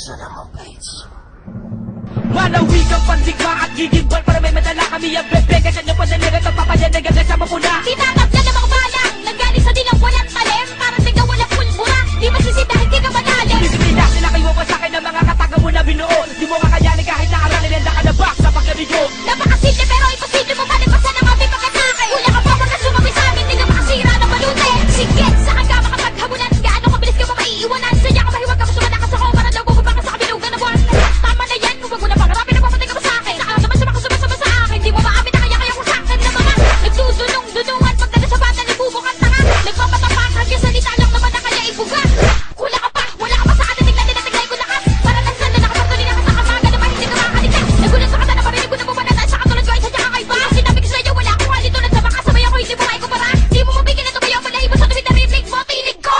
Salamat, Bates. Malawi kang pandigma at gigimbal para may madala kami ang bebe. Kasi nyo panaligan ang papayanig hanggang sa mapuna. Tinatap na namang balang nanggaling sa dilang walang talim. Parang tiga walang pulbura. Di masisitahin di ka manalim. Bisipila sila kayo wawasakin ng mga kataga mo na binuo. Di mo kakayanin kahit nakaralin ang nakalabak sa pagkabigyo. Napakasimple pero imposible mo palipasan ang aming pagkatake. Wala ka pa wag ka sumabi sa amin. Di ka makasira ng balute. Sige, saan ka makapaghabulan? Gaano kabilis ka mo maiiwanan? Sadya ka mahiwag ka mo sumadakas ako. Para daw bubaba ka sa kabilugan na buwan. Tama na yan, huwag mo na pangarapin na papatay ka mo sa akin. Saka sumasama sa akin. Di mo maamin na kaya ko sa akin na mga nagdudunong-dunungan. Pagdala sa bata, nagbubukan tanga. Nagpapatapak hanggang salita lang naman na kaya ibuga. Wala ka pa sa atin. Tignan ko lakas. Para nang saan na nakapagtuloy na ka sa kamaga na hindi ka makakalita. Nagulat sa kata na marinig ko na bumanatan sa katulad ko ay sadya kakaiba. Sinabi ko sa iyo, wala akong halitulad sa mga sabay ako. Hindi mo ay kumpara. Di mo mabigyan na tumayo malahibo sa tuwid na ribig mo. Tinig ko.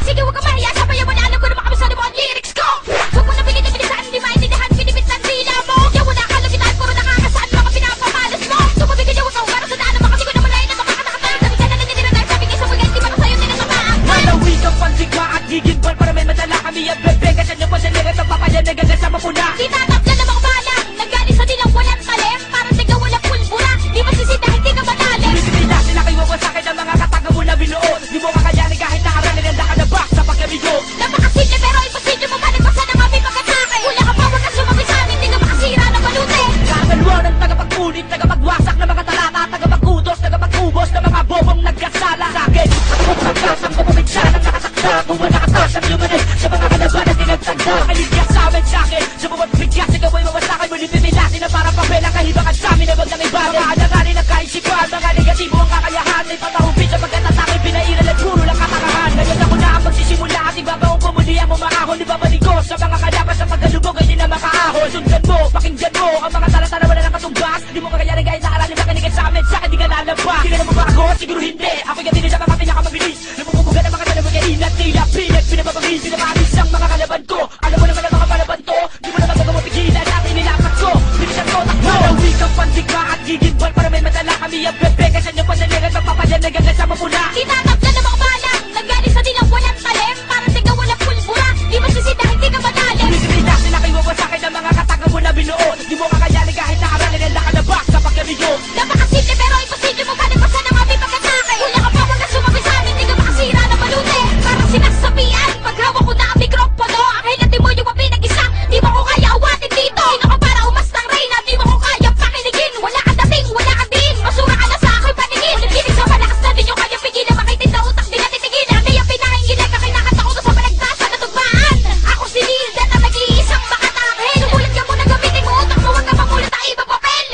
Sige, huwag ka mahiya. Sabay mo na alam ko na makabisa mo ang lyrics ko. Huwag mo na bilisan. Hindi maintindihan. Pinipitan sila mo. Kaya wala ka lumitan. Puro nakakasaan mga pinapamalas mo. Sumabigyan niya huwag ka ugaras sa daan. Makasi ko na malayan na makakatakatay. Sabi ka na naniniranar. Sabi kayo sa mga hindi para sa'yo tinatamaan. Malawi kang pandigma at gigimbal para may madala kami ang bebe. Kasi nyo panaligan ang papayanig hanggang sa mapuna. Tinatap na namang balang nanggaling sa dilang walang talim. Parang tiga walang pulbura. Di masisitahin di ka manalim. Bisipila sila kayo wawasakin ng mga kataga mo na binuo. Di mo kakayanin kahit nakaralin ang nakalabak sa pagkabigyo. Napakasimple pero imposible mo palipasan ang aming pagkatake. Wala ka pa wag ka sumabi sa amin. Di ka makasira ng balute. Kakalwa ng tagapagpunit, tagapagwasak ng mga talata, tagapagkutos, tagapagubos ng mga bobong nagkasala sa akin. At kung pagkasang kumumitsya ng nakatakda, kung wala katas ang lumanin sa mga kalaban na tinagtagda. Makinig ka sa amin sa akin, sa bawat bigkas, ikaw ay mawasakin mo, nipipinasin na parang papel ang kahibangan sa amin na wag ng iba. Mga alanganin ng kaisipan, mga negatibo ang kakayahan, ay patahubin sa pagkatatake, pinairal at puro lang katangahan. Ngayon ako na ang magsisimula at ibabaong pumuli ang mamahon, ibabaligo sa mga kalaban sa pagkalubog ay di na makaahon. Sundan mo, pakinggan mo, ang mga talata na wala ng katumbas. Di mo kakayanin kahit nakaralin makinig sa amin, sa akin di ka lalabas. Di ka na mabago, siguro hindi, ako'y gatilin sa mga pinakamabilis. Namumubugan ang mga tanawagain at tila pilit, pinababagin, pinababis ang mga kalaban ko. Alam mo naman ang mga palaban to, di mo na magagawa pigilan at inilapat ko. Bilisan ko, takbo. Malawi kang pandigma at gigimbal para may madala kami ang bebe. Kasi nyo panaligan ang papayanig hanggang sa mapuna. Tinatap na namang balang nanggaling sa dilang walang talim. Parang tiga walang pulbura. Di masisitahin di ka manalim. Bisipila sila kayo wawasakin ng mga kataga mo na binuo. Di mo kakayanin kahit nakaralin ang nakalabak sa pagkabigyo. Napakasimple pero imposible mo palipasan ang aming pagkatake. Wala ka pa wag ka sumabi sa amin. Di ka makasira ng balute. Parang sinasabihan pag hawak ko na ang mikropono. Ang hinati mo yung pinag-isa. Di mo ko kaya awatin dito. Sino ka para umastang reyna. Di mo ko kaya pakinigin. Wala ka dating, wala ka din. Masura ka na sa ako'y paningin. Ulit-ginig sa malakas na din yung kanyang pigilan. Makitin na utak di na titigilin. Di ang pinahinggilan ka kinakanta ko sa balagtasan na tugbaan. Ako si Nilda na nag-iisang makatake. Sumulat ka muna gamitin mo utak mo. Huwag ka mamulat ang ibang papel.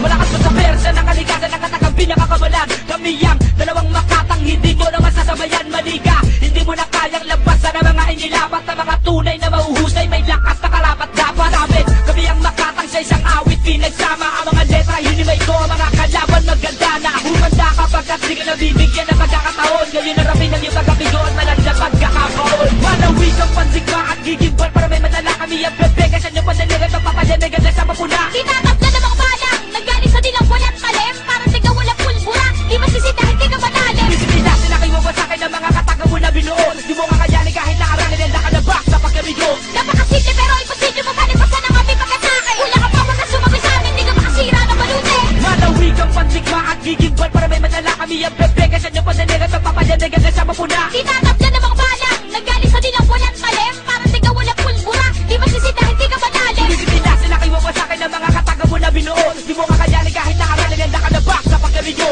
Malakas mo sa persa ng kalikasan ng katagang pinakakabalan. Kami ang dalawang makatang hindi nyo naman sasabayan. Maliga, hindi mo na kayang labasan ang mga inilapat na mga tunay na mauhusay. May lakas na karapat dapat namin. Kami ang makatang sa isang awit. Pinagsama ang mga letra, hinimay ko ang mga kalaban. Maganda na humanda kapagkat di ka nabibigyan ng pagkakataon. Ngayon narapin ang iyong pagkabigoon, malanda pagkakabaon. Malawi kang pandigma at gigimbal para may madala kami ang bebe. Kasi nyo panaligan ang papayanig hanggang sa mapuna. Tinatap na namang balang nanggaling sa dilang walang talim. Parang tiga walang pulbura. Di masisitahin di ka manalim. Bisipila sila kayo wawasakin ng mga kataga mo na binuo. Di mo kakayanin kahit nakaralin ang nakalabak sa pagkabigyo. Napakasimple pero imposible mo palipasan ang aming pagkatake. Wala ka pa wag ka sumabi sa amin. Di ka makasira ng balute. Malawi kang pandigma at gigimbal para may madala kami ang bebe. Kasi nyo panaligan ang papayanig hanggang sa mapuna. Tinatap na namang balang nanggaling sa dilang walang talim. Parang tiga walang pulbura. Di masisitahin di ka manalim. Bisipila sila kayo wawasakin ng mga kataga mo na binuo. Di mo kakayanin kahit nakaralin ang nakalabak sa pagkabigyo.